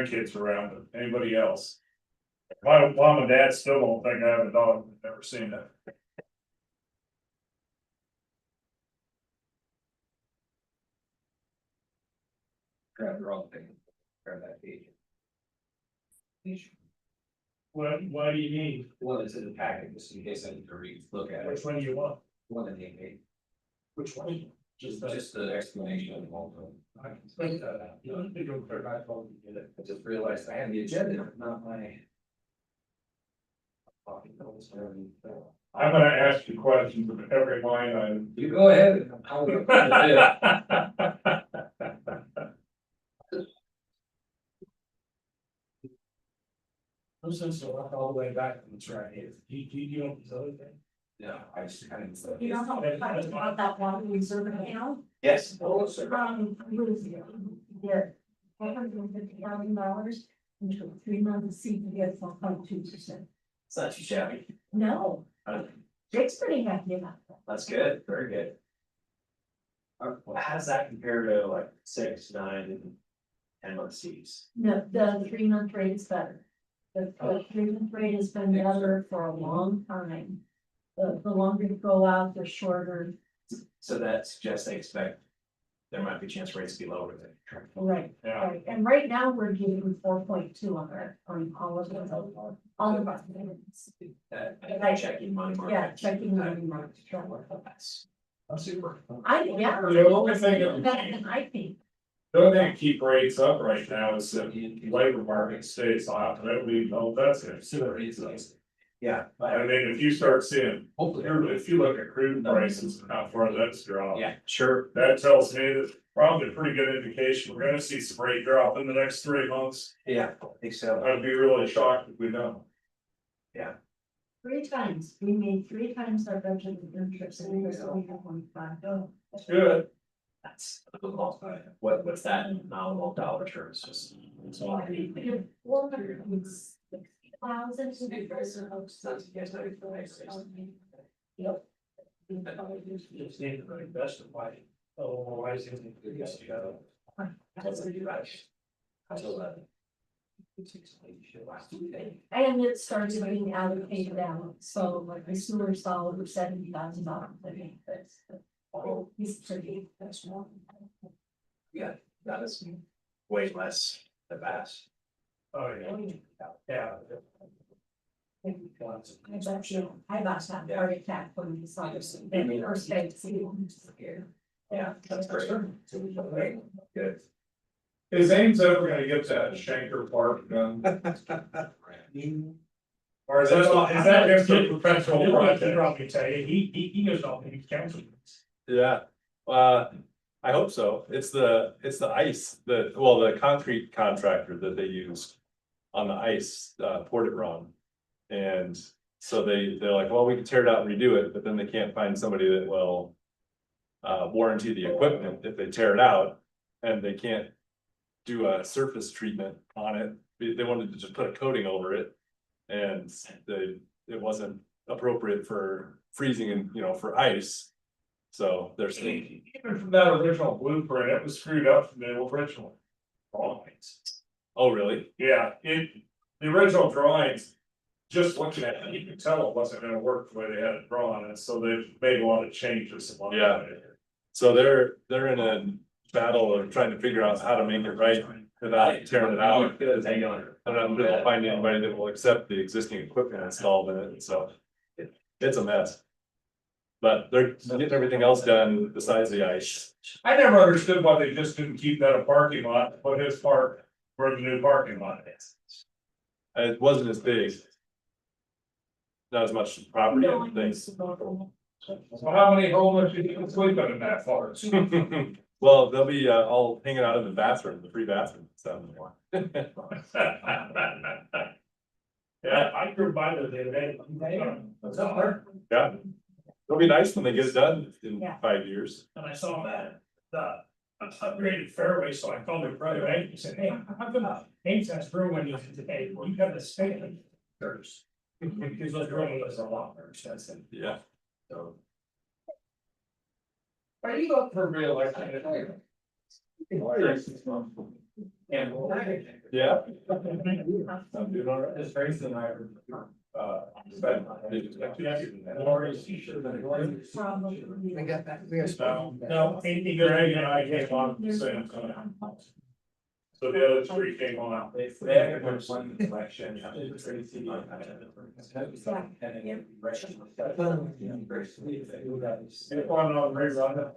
kids around, but anybody else. My mom and dad still don't think I have a dog, I've never seen it. Grab the wrong thing. Grab that page. What do you need? One that's in the packet, just in case I need to look at it. Which one do you want? One that they made, Which one? just the explanation of the whole thing. I can think that out. You don't think you'll clear, I told you to get it. I just realized I had the agenda, not my. I'm gonna ask you questions of every line item. You go ahead. I'm supposed to walk all the way back and it's right here. You know this other thing? No, I just kind of. You know how we talked about that one reserve account? Yes. With the $150,000 into a 3-month CPF for 0.2%. It's not too shabby. No, Jake's pretty happy about that. That's good, very good. How does that compare to like 6, 9, and 10-month Cs? No, the 3-month rate is better. The 3-month rate has been better for a long time. The longer you go out, the shorter. So that suggests they expect there might be a chance rates to be lower than. Right, Yeah. right. And right now we're giving 4.2 on all of them. All of us. Checking money market. Yeah, checking money market. That's super. Yeah. The only thing that- I think. The only thing to keep rates up right now is that the labor market stays hot, and we know that's it. Yeah. I mean, if you start seeing, Hopefully. if you look at crude prices and how far that's dropped. Yeah, sure. That tells me that probably a pretty good indication, we're gonna see some rate drop in the next 3 months. Yeah, I think so. I'd be really shocked if we don't. 3 times, we made 3 times our budget of interest and we only have 1.5. Oh, That's good. That's what's that in nominal dollar terms? Just. so I mean, we have 460,000. Yep. Just need to invest in why. Otherwise, you think you're just, you know. That's what you guys. Until that. And it starts being allocated out, so like the sewer saw over $70,000, I think that's. Oh, he's pretty, that's more. Yeah, that is way less than bass. Oh, yeah. I lost that heart attack when we saw this, in our state. Yeah, that's great. Good. Is Ames ever gonna get that Shanker Park done? Or is that just a perpetual He'll project? probably tell you, he knows all these council. Yeah, I hope so. It's the ice, the concrete contractor that they used on the ice, poured it wrong. And so they're like, well, we can tear it out and redo it, but then they can't find somebody that will warranty the equipment if they tear it out, and they can't do a surface treatment on it. They wanted to just put a coating over it, and it wasn't appropriate for freezing and, for ice. So they're saying, Even from that original blueprint, it was screwed up from the original drawings. oh, really? Yeah, the original drawings, just looking at it, you could tell it wasn't gonna work the way they had it drawn, and so they've made a lot of changes along the Yeah. way. So they're in a battle of trying to figure out how to make it right without tearing it out. Good, how you doing? And then they'll find anybody that will accept the existing equipment installed in it, so it's a mess. But they're getting everything else done besides the ice. I never understood why they just didn't keep that a parking lot, put his park where the new parking lot is. It wasn't as big. Not as much property, I don't think. So how many homeless people can sleep in that forest? Well, they'll be all hanging out in the bathroom, the free bathroom, so. Yeah, I drove by there the other day. That's up there. Yeah, it'll be nice when they get it done in Yeah. 5 years. And I saw that, the upgraded fairway, so I called their brother, and he said, hey, how come Ames has brewing is today, well, you got the state first. Because those brewing was a lot more expensive, Yeah. so. Are you up for reelection? And. Yeah. I'm doing all right. It's very similar. But- Probably. got back, we are. No, Greg and I came on at the same time. So the other three came on. They have one collection. If one on rerun it.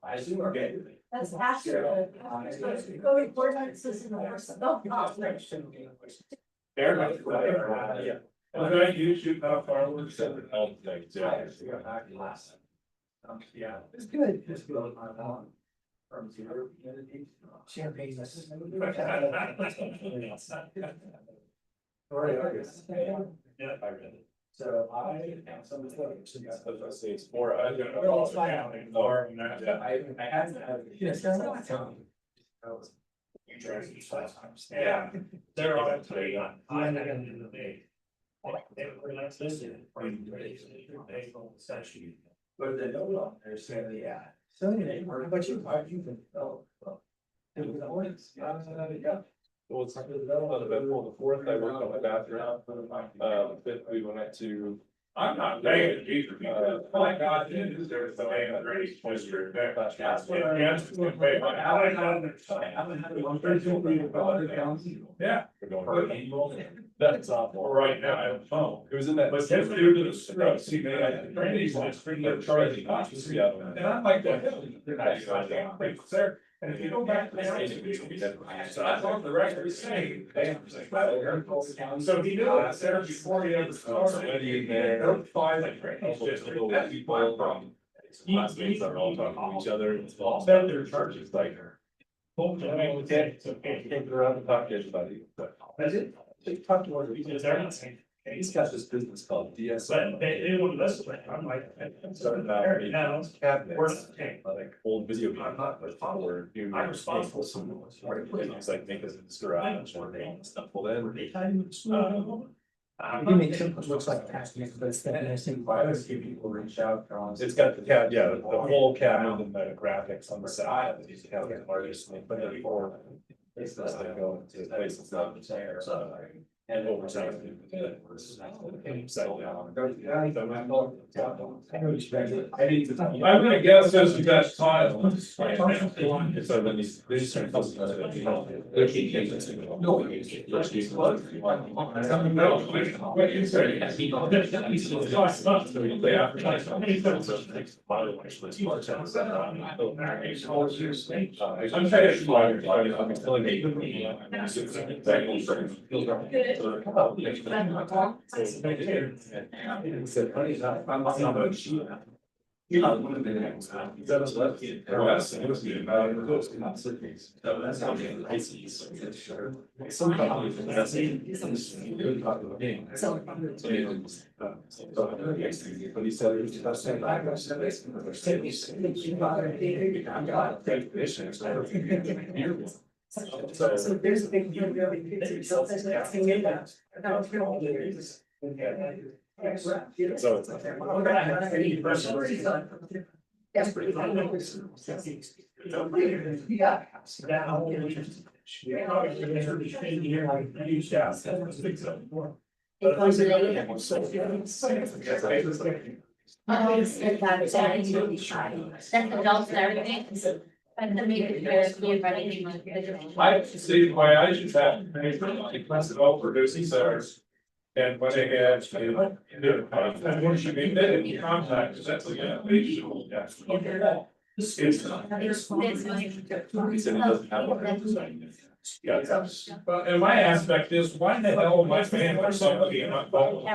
I assume, okay. That's after the. Go report on system. Fair enough. Yeah. Was that you shooting off fireworks? All things, yeah. Yeah. It's good. Just build my lawn. From zero. Champagne. Yeah, I read it. So I found some of the. I was gonna say it's more. I don't know, all the counting, more than that. Yeah. I had to have. Yes, I that's was. You try to do sometimes. Yeah. They're all up to date on. I got into the day. They were like this. But they don't know, they're saying, yeah. So anyway, how about you? Oh, well. It was always, yeah. Well, it's uneventful. The fourth, I worked on my bathroom. The fifth, we went to. I'm not negative either, because, oh my God, there's the way of grace, moisture, that's what I asked. Yeah, We're going. That's awful. right now, I don't know. It was in that. But if they're to the street, see, they had trainees and it's pretty good charging costs. Yeah. And I'm like, well, they're not, there, and if you go back to the. So I thought the record saying. So he knew it there before he ever started. Somebody in there. Notified the trainees district, that's People people. classmates are all talking to each other. It's all. Set their charges Like. It's okay. Can't go around and talk to anybody, but. That's it. Talk to one. Because they're not saying. He's got this business called DS. But they wouldn't listen, I'm like. Now, Cabinet. where's the tank? Like old video games. I'm not responsible. Or new. I'm responsible. It's like make us in this garage or stuff. Well, then. You make something looks like plastic, but it's that nice thing. Why does people reach out? It's got the cat, yeah, the whole cabinet and the graphics on the side. These have the artists, and they put it for. It's just like go to places not there, so. And over time. I'm gonna guess this is that tile. So then they start. What you say? I'm But he said. So there's a big deal, really, picture, so there's that thing in that. So it's. That's pretty yeah. That's adults and everything, and then make it fair, be everybody. I see why I should have, well, producing centers. And when they had. And what should be did in contact, because that's the, they should, yeah. It's. He said he doesn't have one. Yeah, that's, but and my aspect is, why the hell my family or somebody in my phone?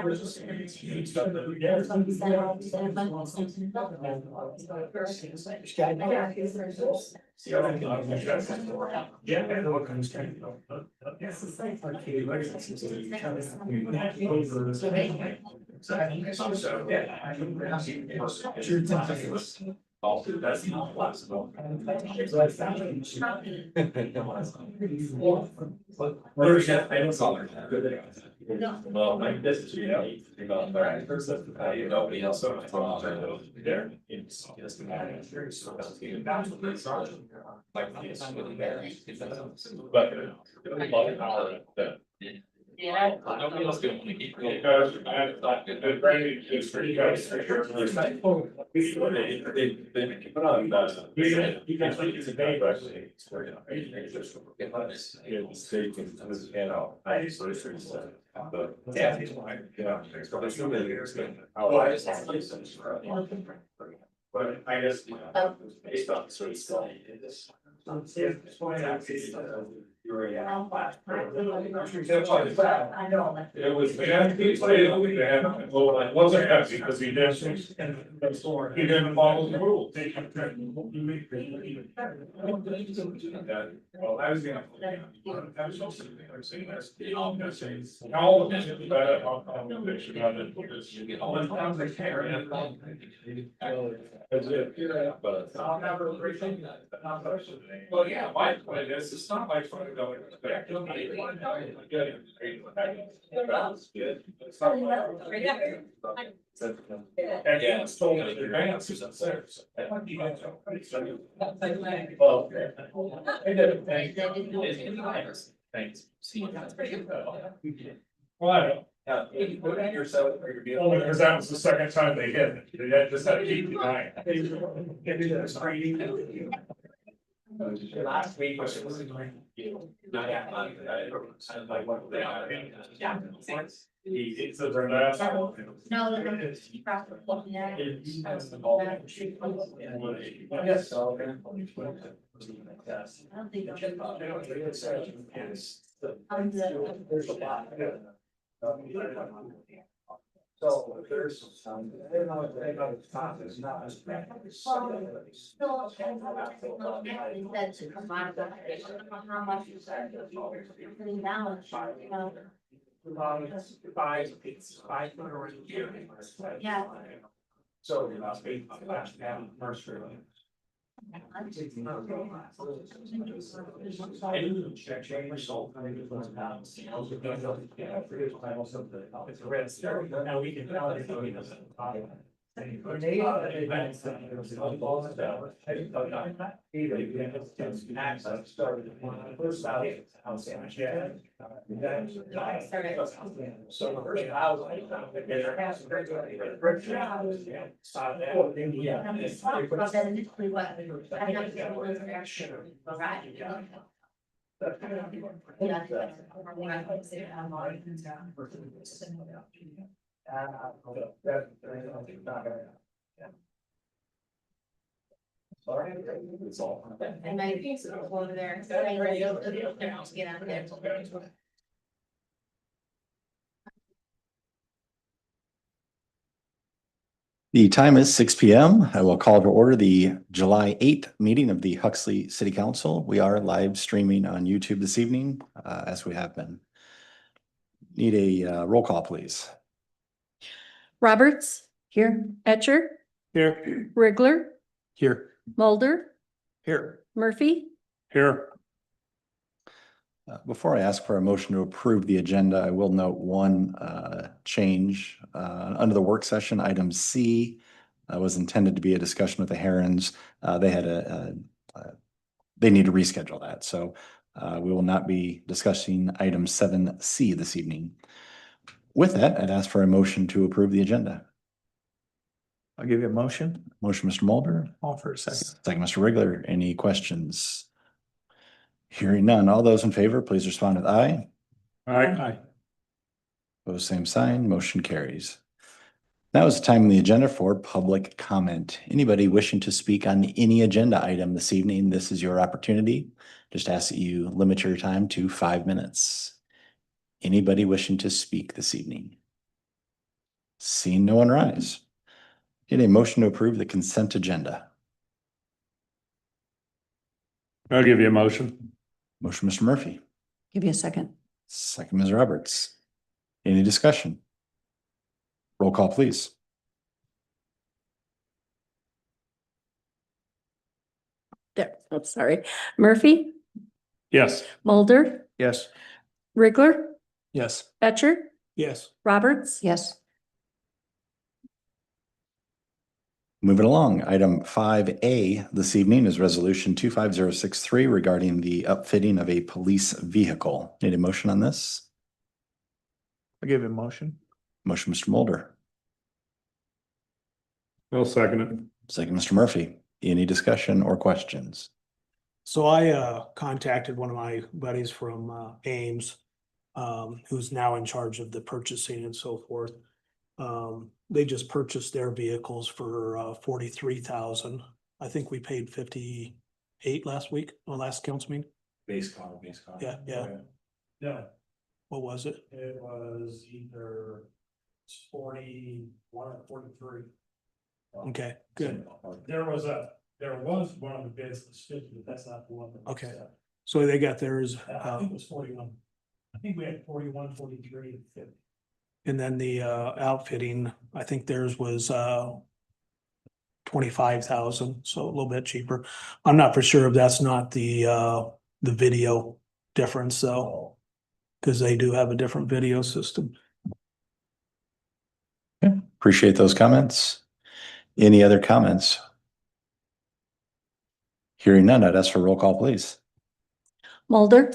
That's not possible. Well, like this is, you know, about the person, nobody else. There. It's just a matter of. But. A lot of power that. Yeah. Nobody else can keep. Because the drainage district guys. They put on that. You can see it's a day, but. State and out. But. Yeah. Yeah. But I guess. Based on sort of still. I know. It was, they had to say, well, I wasn't happy because he didn't follow the rules. Well, I was gonna. I was also, I'm saying this, I'm gonna say, all of this is better, I'll make sure that it is, you get all the times I carry. That's it. But I'll have a great thing. Well, yeah, my point is, it's not like $20 back. It's not like- And yeah, it's told in advance, it's there. Well, I did, thank you. Thanks. That's pretty good. Well, I don't. Yeah, if you put it yourself or your. Only because that was the second time they hit it. They had just had to keep denying. Last week was. Not that much, I like what they are. Yeah. It's a draft. No, it's proper. Yeah. Yes, so. I don't think. There's a lot. So there's some, they don't know if they know it's not, it's not. Said to combine how much you said. Putting down, you know. Yeah. So it must be last down first. Now we can. Started when I first out. So the first house. That initially what, I know it was actually, right? And my piece of over there. Get out there. The time is 6 p.m. I will call to order the July 8th meeting of the Huxley City Council. We are live streaming on YouTube this evening, as we have been. Need a roll call, please. Roberts. Here. Etcher. Here. Rigler. Here. Mulder. Here. Murphy. Here. Before I ask for a motion to approve the agenda, I will note one change. Under the work session, item C was intended to be a discussion with the Herons. They had they need to reschedule that. So we will not be discussing item 7C this evening. With that, I'd ask for a motion to approve the agenda. I'll give you a motion. Motion, Mr. Mulder. Offer a second. Second, Mr. Rigler. Any questions? Hearing none. All those in favor, please respond with aye. Aye. Opposed, same sign. Motion carries. Now is the time on the agenda for public comment. Anybody wishing to speak on any agenda item this evening, this is your opportunity. Just ask that you limit your time to 5 minutes. Anybody wishing to speak this evening? Seeing no one rise. Need a motion to approve the consent agenda. I'll give you a motion. Motion, Mr. Murphy. Give you a second. Second, Ms. Roberts. Any discussion? Roll call, please. There, I'm sorry. Murphy, Yes. Mulder, Yes. Rigler, Yes. Etcher, Yes. Roberts. Yes. Moving along, item 5A this evening is resolution 25063 regarding the upfitting of a police vehicle. Need a motion on this? I'll give it a motion. Motion, Mr. Mulder. I'll second it. Second, Mr. Murphy. Any discussion or questions? So I contacted one of my buddies from Ames, who's now in charge of the purchasing and so forth. They just purchased their vehicles for 43,000. I think we paid 58 last week, or last council meeting. Base con. Yeah, yeah. Yeah. What was it? It was either 41 or 43. Okay, good. There was one of the bids that stood, but that's not the one. that- Okay. So they got theirs, I think it was 41. I think we had 41, 43, and 50. and then the outfitting, I think theirs was 25,000, so a little bit cheaper. I'm not for sure if that's not the video difference though. Cause they do have a different video system. Appreciate those comments. Any other comments? Hearing none, I'd ask for a roll call, please. Mulder,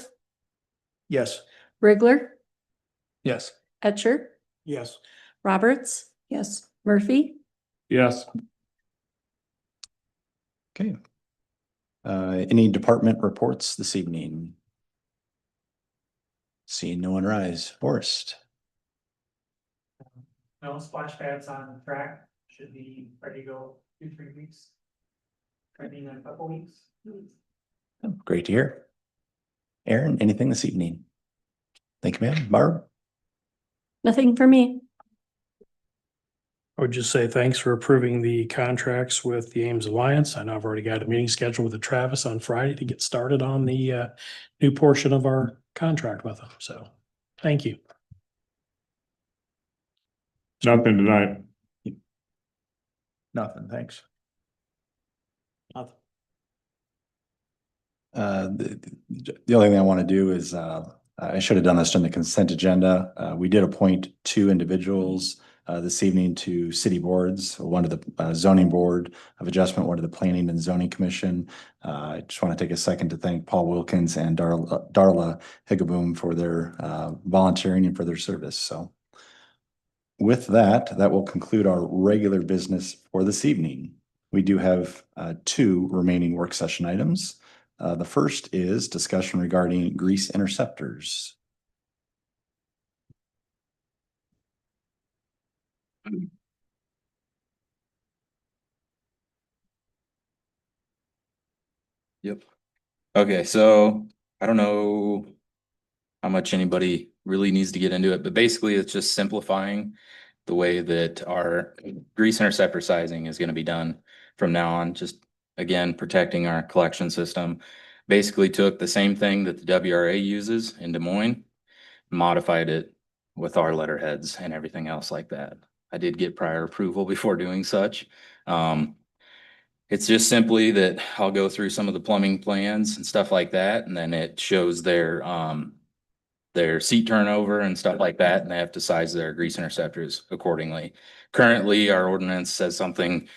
Yes. Rigler, Yes. Etcher, Yes. Roberts. Yes. Murphy, Yes. Okay. Any department reports this evening? Seeing no one rise. Forrest. No splash pads on track, should be ready to go 2-3 weeks. Training in a couple weeks. Oh, great to hear. Aaron, anything this evening? Thank you, ma'am. Barb? nothing for me. I would just say thanks for approving the contracts with the Ames Alliance. I know I've already got a meeting scheduled with Travis on Friday to get started on the new portion of our contract with them. So thank you. Nothing tonight. Nothing, thanks. The only thing I want to do is, I should have done this on the consent agenda. We did appoint 2 individuals this evening to city boards, one to the zoning board of adjustment, one to the planning and zoning commission. I just want to take a second to thank Paul Wilkins and Darla Higaboom for their volunteering and for their service. So with that, that will conclude our regular business for this evening. We do have 2 remaining work session items. The first is discussion regarding grease interceptors. Yep. Okay, so I don't know how much anybody really needs to get into it, but basically it's just simplifying the way that our grease interceptor sizing is going to be done from now on. Just again, protecting our collection system. Basically took the same thing that the WRA uses in Des Moines, modified it with our letterheads and everything else like that. I did get prior approval before doing such. It's just simply that I'll go through some of the plumbing plans and stuff like that, and then it shows their seat turnover and stuff like that, and they have to size their grease interceptors accordingly. Currently, our ordinance says something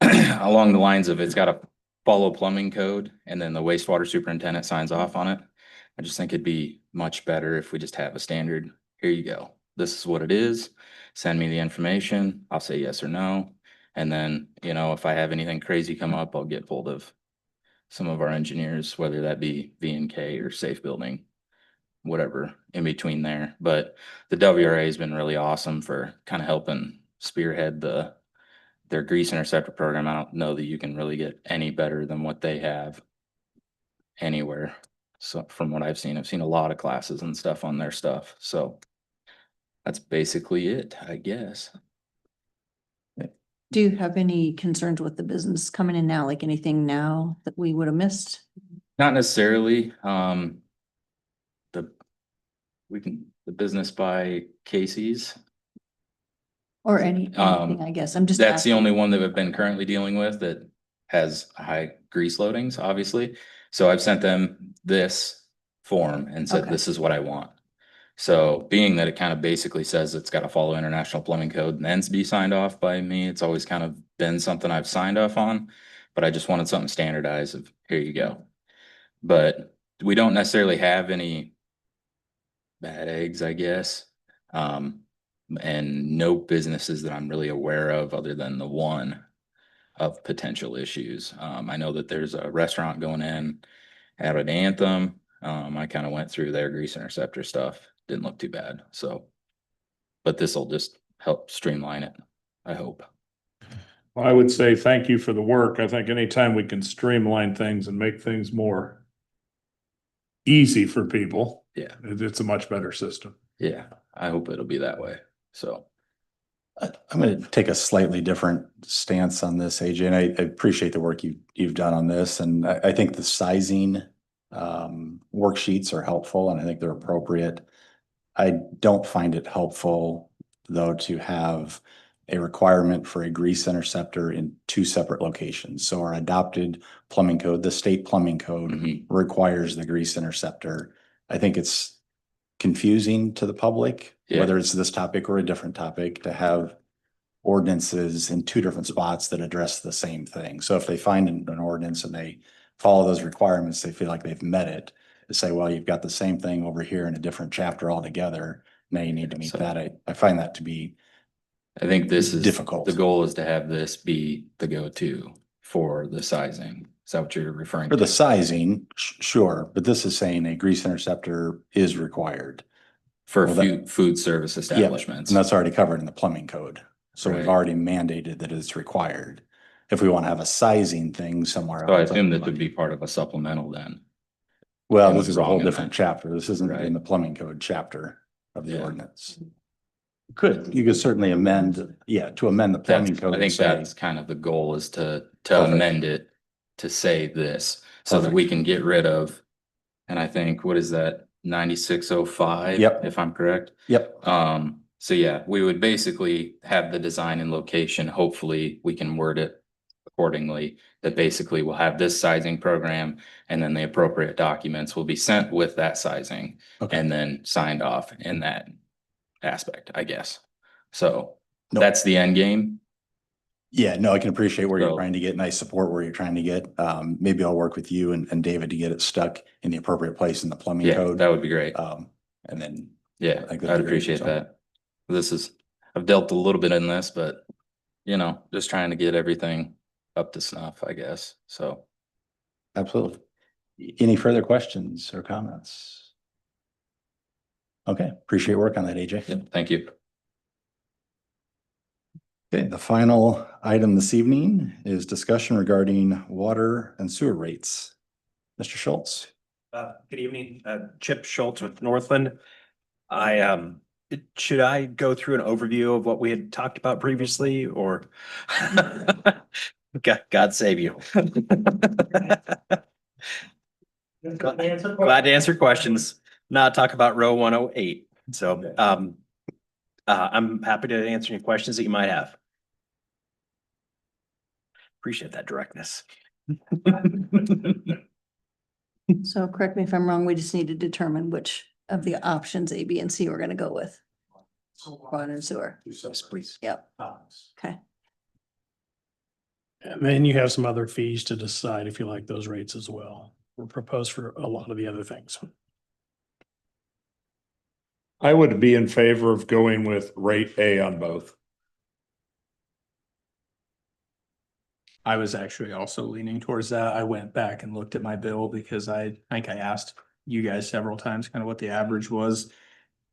along the lines of it's got to follow plumbing code, and then the wastewater superintendent signs off on it. I just think it'd be much better if we just have a standard. Here you go. This is what it is. Send me the information. I'll say yes or no. And then, you know, if I have anything crazy come up, I'll get hold of some of our engineers, whether that be V&K or Safe Building, whatever in between there. But the WRA has been really awesome for kind of helping spearhead their grease interceptor program. I don't know that you can really get any better than what they have anywhere. So from what I've seen a lot of classes and stuff on their stuff. So that's basically it, I guess. Do you have any concerns with the business coming in now, like anything now that we would have missed? Not necessarily. The business by Casey's. Or anything, I guess. I'm just. That's the asking. only one that we've been currently dealing with that has a high grease loadings, obviously. So I've sent them this form and said, Okay. this is what I want. So being that it kind of basically says it's got to follow international plumbing code and then be signed off by me, it's always kind of been something I've signed off on. But I just wanted something standardized of, here you go. But we don't necessarily have any bad eggs, I guess. And no businesses that I'm really aware of other than the one of potential issues. I know that there's a restaurant going in out at Anthem. I kind of went through their grease interceptor stuff. Didn't look too bad, so. But this will just help streamline it, I hope. I would say thank you for the work. I think anytime we can streamline things and make things more easy for people, Yeah, it's a much better system. yeah, I hope it'll be that way, so. I'm going to take a slightly different stance on this, AJ, and I appreciate the work you've done on this. And I think the sizing worksheets are helpful and I think they're appropriate. I don't find it helpful, though, to have a requirement for a grease interceptor in two separate locations. So our adopted plumbing code, the state plumbing code, requires the grease interceptor. I think it's confusing to the public, whether it's this topic or a different topic, to have ordinances in two different spots that address the same thing. So if they find an ordinance and they follow those requirements, they feel like they've met it. To say, well, you've got the same thing over here in a different chapter altogether. Now you need to meet that. I find that to be, I think this is difficult. The goal is to have this be the go-to for the sizing. Is that what you're referring for to? the sizing, sure, but this is saying a grease interceptor is required. For Well, food service establishments. And that's already covered in the plumbing code. So we've Right. already mandated that it's required. If we want to have a sizing thing somewhere So I else. assume that would be part of a supplemental then. Well, Am this I is a whole wrong in different that? chapter. This isn't Right. in the plumbing code chapter of the Yeah. ordinance. You could certainly amend, to amend the plumbing code. I think and say- that's kind of the goal is to Perfect. amend it to say this, so that we can get rid of. And I think, what is that, 9605? Yep. If I'm correct. Yep, So yeah, we would basically have the design and location. Hopefully we can word it accordingly, that basically we'll have this sizing program and then the appropriate documents will be sent with that sizing. Okay. And then signed off in that aspect, I guess. So No. that's the end game. yeah, no, I can appreciate where you're So- trying to get, and I support where you're trying to get. Maybe I'll work with you and David to get it stuck in the appropriate place in the plumbing Yeah, code. that would be great. And then, Yeah, I think that'd I'd be great, appreciate so. that. I've dealt a little bit in this, but just trying to get everything up to snuff, I guess. So. absolutely. Any further questions or comments? Okay, appreciate your work on that, AJ. Yeah, thank you. Okay, the final item this evening is discussion regarding water and sewer rates. Mr. Schultz. Good evening, Chip Schultz with Northland. Should I go through an overview of what we had talked about previously, or? God save you. Glad to answer questions, not talk about row 108. So, I'm happy to answer any questions that you might have. Appreciate that directness. So correct me if I'm wrong, we just need to determine which of the options A, B, and C we're gonna go with. Water and sewer. Yes, please. Yep. Okay. And then you have some other fees to decide if you like those rates as well. We're proposed for a lot of the other things. I would be in favor of going with rate A on both. I was actually also leaning towards that. I went back and looked at my bill because I think I asked you guys several times kind of what the average was.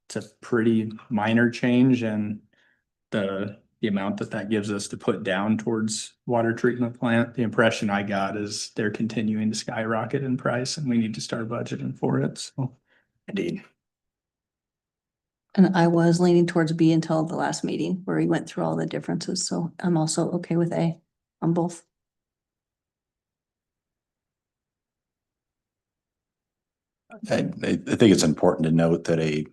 It's a pretty minor change, and the amount that gives us to put down towards water treatment plant, the impression I got is they're continuing to skyrocket in price and we need to start budgeting for it. So. Indeed. And I was leaning towards B until the last meeting where we went through all the differences. So I'm also okay with A on both. I think it's important to note that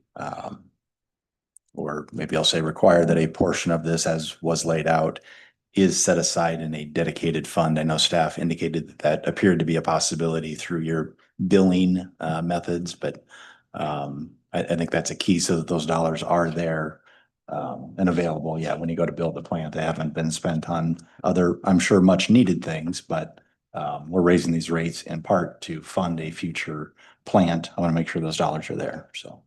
or maybe I'll say require that a portion of this, as was laid out, is set aside in a dedicated fund. I know staff indicated that that appeared to be a possibility through your billing methods, but I think that's a key so that those dollars are there and available. Yeah, when you go to build the plant, they haven't been spent on other, I'm sure, much needed things, but we're raising these rates in part to fund a future plant. I want to make sure those dollars are there, so.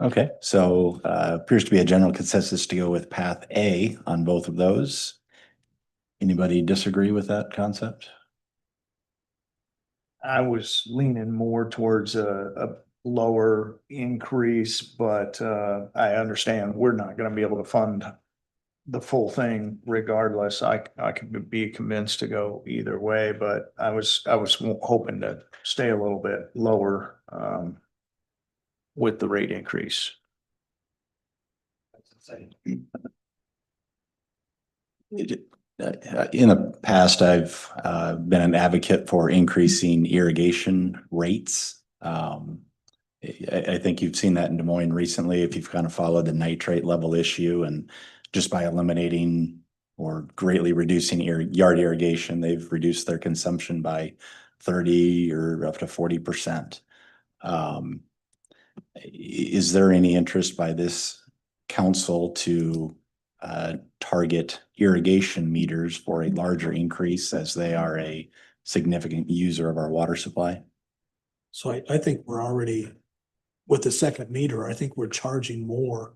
Okay, so appears to be a general consensus to go with path A on both of those. Anybody disagree with that concept? I was leaning more towards a lower increase, but I understand we're not gonna be able to fund the full thing regardless. I could be convinced to go either way, but I was hoping to stay a little bit lower with the rate increase. In the past, I've been an advocate for increasing irrigation rates. I think you've seen that in Des Moines recently, if you've kind of followed the nitrate level issue, and just by eliminating or greatly reducing yard irrigation, they've reduced their consumption by 30 or up to 40%. Is there any interest by this council to target irrigation meters for a larger increase as they are a significant user of our water supply? So I think we're already, with the second meter, I think we're charging more.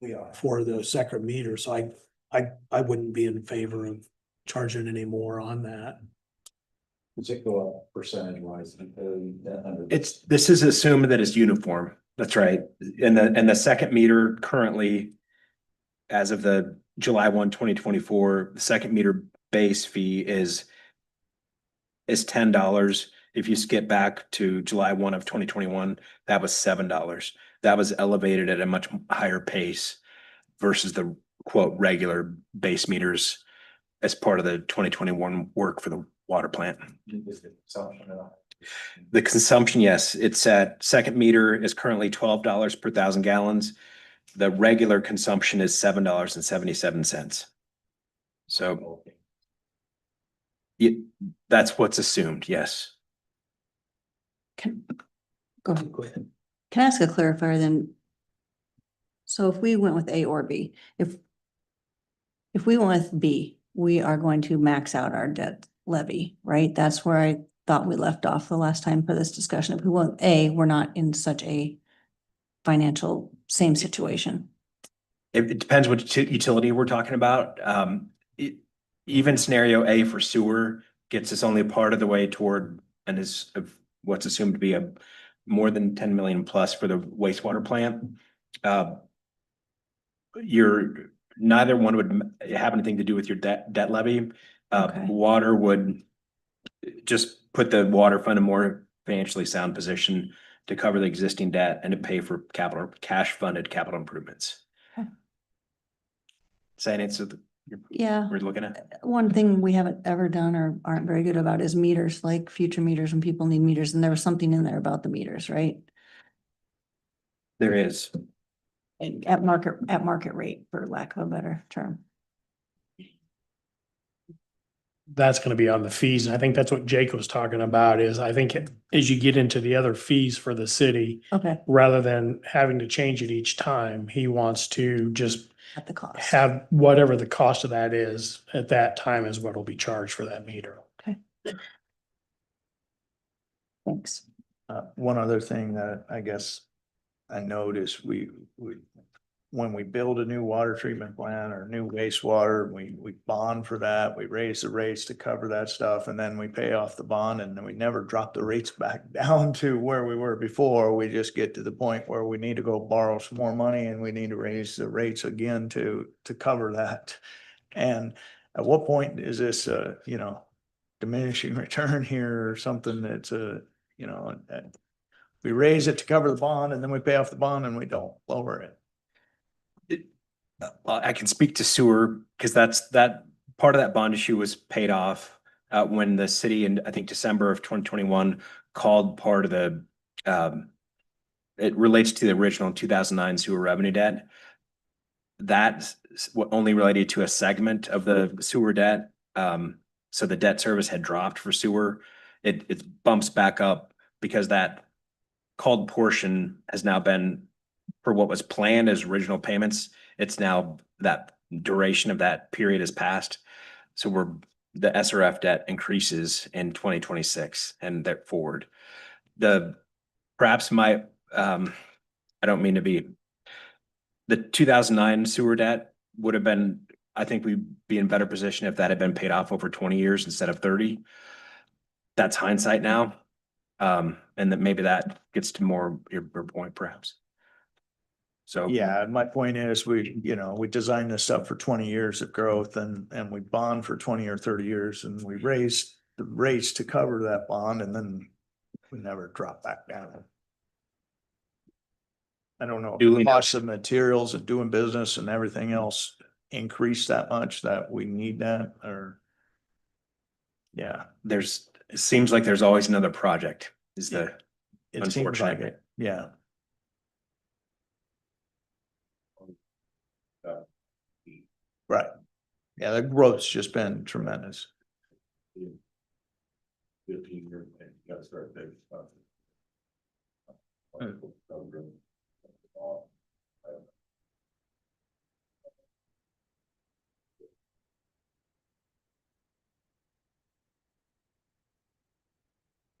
We are. For the second meter, so I wouldn't be in favor of charging any more on that. Does it go up percentage wise? This is assumed that it's uniform. That's right. And the second meter currently, as of the July 1, 2024, the second meter base fee is $10. If you skip back to July 1 of 2021, that was $7. That was elevated at a much higher pace versus the quote regular base meters as part of the 2021 work for the water plant. The consumption, yes, it's at second meter is currently $12 per 1,000 gallons. The regular consumption is $7.77. So that's what's assumed, yes. Go ahead. Can I ask a clarifier then? So if we went with A or B, if we went with B, we are going to max out our debt levy, right? That's where I thought we left off the last time for this discussion. If we went A, we're not in such a financial same situation. It depends what utility we're talking about. Even scenario A for sewer gets us only part of the way toward and is what's assumed to be a more than 10 million plus for the wastewater plant. Neither one would have anything to do with your debt levy. Okay. Water would just put the water fund in a more financially sound position to cover the existing debt and to pay for cash funded capital improvements. Okay. Does that answer Yeah. we're looking at? One thing we haven't ever done or aren't very good about is meters, like future meters when people need meters. And there was something in there about the meters, right? There is. And at market rate, for lack of a better term. That's gonna be on the fees, and I think that's what Jake was talking about, is I think as you get into the other fees for the city, Okay, rather than having to change it each time, he wants to just at the cost. have whatever the cost of that is at that time is what will be charged for that meter. Okay. Thanks. One other thing that I guess I noticed, when we build a new water treatment plant or new wastewater, we bond for that, we raise the rates to cover that stuff, and then we pay off the bond, and then we never drop the rates back down to where we were before. We just get to the point where we need to go borrow some more money and we need to raise the rates again to cover that. And at what point is this diminishing return here or something that's we raise it to cover the bond and then we pay off the bond and we don't lower it? I can speak to sewer because that part of that bond issue was paid off when the city in I think December of 2021 called part of the it relates to the original 2009 sewer revenue debt. That's only related to a segment of the sewer debt. So the debt service had dropped for sewer. It bumps back up because that called portion has now been, for what was planned as original payments, it's now that duration of that period has passed. So the SRF debt increases in 2026 and that forward. Perhaps my, I don't mean to be, the 2009 sewer debt would have been, I think we'd be in better position if that had been paid off over 20 years instead of 30. That's hindsight now. And that maybe that gets to more your point perhaps. So. Yeah, my point is, we designed this up for 20 years of growth and we bond for 20 or 30 years and we raised the rates to cover that bond and then we never drop back down. I don't know, Duly if the cost of materials and doing business and everything else increase that much that we need that, or. Yeah, It seems like there's always another project is the it seems like unfortunate. it, yeah. Right. Yeah, the growth's just been tremendous. 15 years, you gotta start big stuff.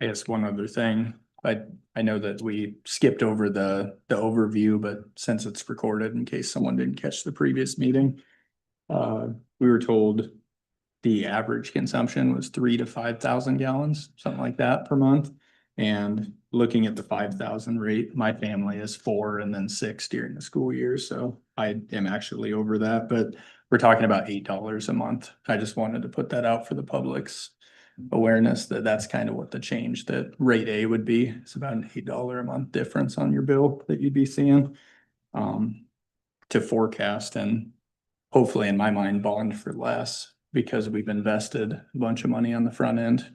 I guess one other thing, I know that we skipped over the overview, but since it's recorded, in case someone didn't catch the previous meeting. We were told the average consumption was 3,000 to 5,000 gallons, something like that per month. And looking at the 5,000 rate, my family is 4 and then 6 during the school year, so I am actually over that, but we're talking about $8 a month. I just wanted to put that out for the public's awareness that that's kind of what the change that rate A would be. It's about an $8 a month difference on your bill that you'd be seeing. To forecast and hopefully in my mind bond for less because we've invested a bunch of money on the front end.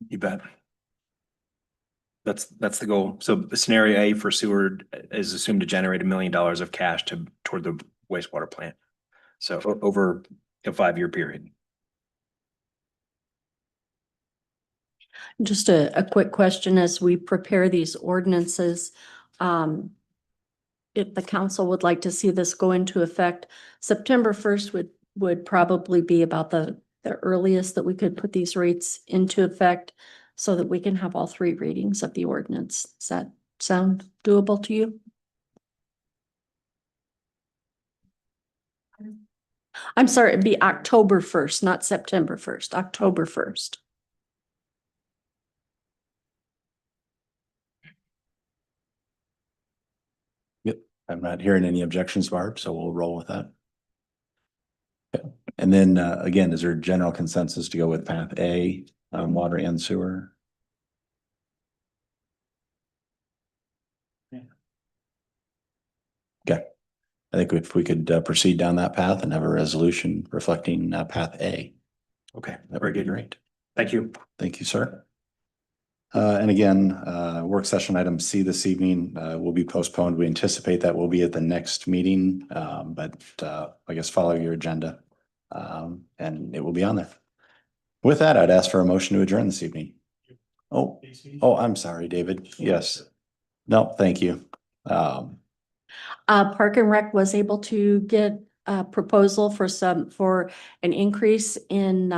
You bet. That's the goal. So the scenario A for sewer is assumed to generate $1 million of cash toward the wastewater plant. So over a 5-year period. Just a quick question as we prepare these ordinances. If the council would like to see this go into effect, September 1st would probably be about the earliest that we could put these rates into effect so that we can have all 3 readings of the ordinance. Does that sound doable to you? I'm sorry, it'd be October 1st, not September 1st, October 1st. Yep, I'm not hearing any objections, Barb, so we'll roll with that. Okay. And then again, is there general consensus to go with path A, water and sewer? Okay, I think if we could proceed down that path and have a resolution reflecting path A. Okay, That would be great. Thank you. Thank you, sir. And again, work session item C this evening will be postponed. We anticipate that will be at the next meeting, but I guess follow your agenda and it will be on there. With that, I'd ask for a motion to adjourn this evening. Oh, I'm sorry, David. Yes. No, thank you. Park and Rec was able to get a proposal for an increase in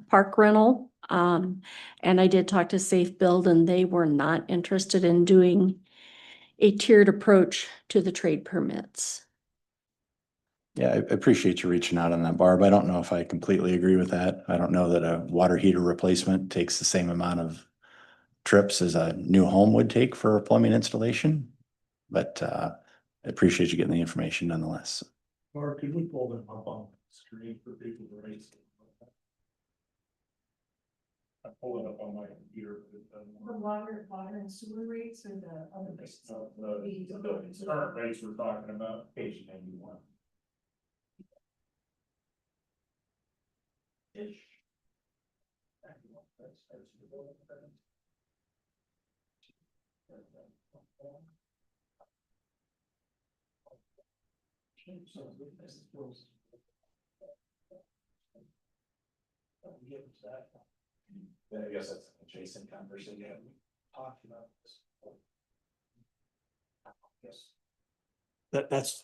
park rental. And I did talk to Safe Build and they were not interested in doing a tiered approach to the trade permits. Yeah, I appreciate you reaching out on that, Barb. I don't know if I completely agree with that. I don't know that a water heater replacement takes the same amount of trips as a new home would take for a plumbing installation. But I appreciate you getting the information nonetheless. Or could we pull them up on the screen for people to raise? I pull it up on my computer. The water and sewer rates or the other rates? The current rates we're talking about, page 91. Ish. I guess that's an adjacent conversation. Talked about this. Yes. That's.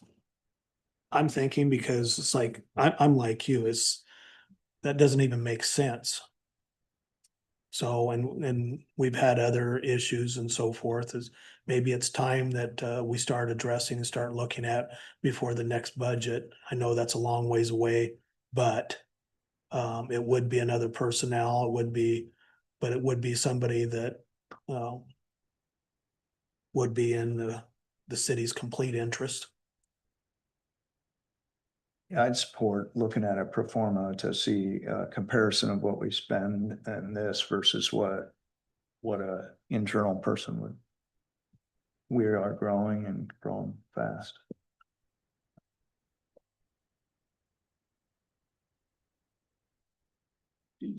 I'm thinking because it's like, I'm like you, that doesn't even make sense. So, and we've had other issues and so forth, is maybe it's time that we start addressing and start looking at before the next budget. I know that's a long ways away, but it would be another personnel, but it would be somebody that would be in the city's complete interest. Yeah, I'd support looking at a pro forma to see a comparison of what we spend and this versus what a internal person would. We are growing and growing fast.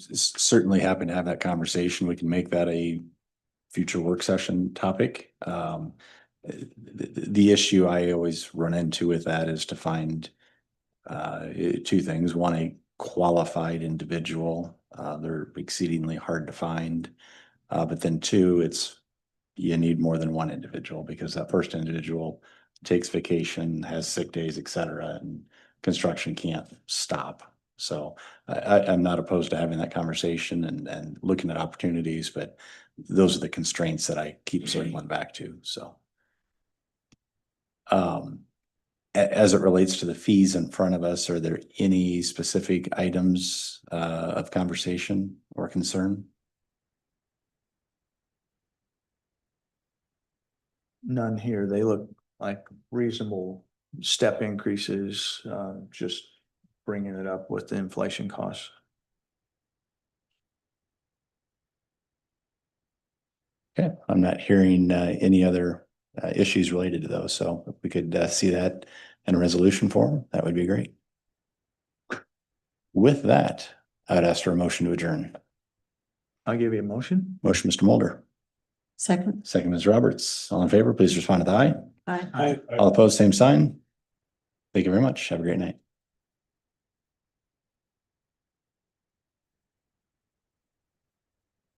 Certainly happy to have that conversation. We can make that a future work session topic. The issue I always run into with that is to find two things. One, a qualified individual. They're exceedingly hard to find. But then two, you need more than one individual because that first individual takes vacation, has sick days, et cetera, and construction can't stop. So I'm not opposed to having that conversation and looking at opportunities, but those are the constraints that I keep circling back to, so. As it relates to the fees in front of us, are there any specific items of conversation or concern? None here. They look like reasonable step increases, just bringing it up with the inflation costs. Okay, I'm not hearing any other issues related to those, so if we could see that in a resolution form, that would be great. With that, I'd ask for a motion to adjourn. I'll give you a motion. Motion, Mr. Mulder. Second. Second, Ms. Roberts. All in favor, please respond with aye. Aye. All opposed, same sign. Thank you very much. Have a great night.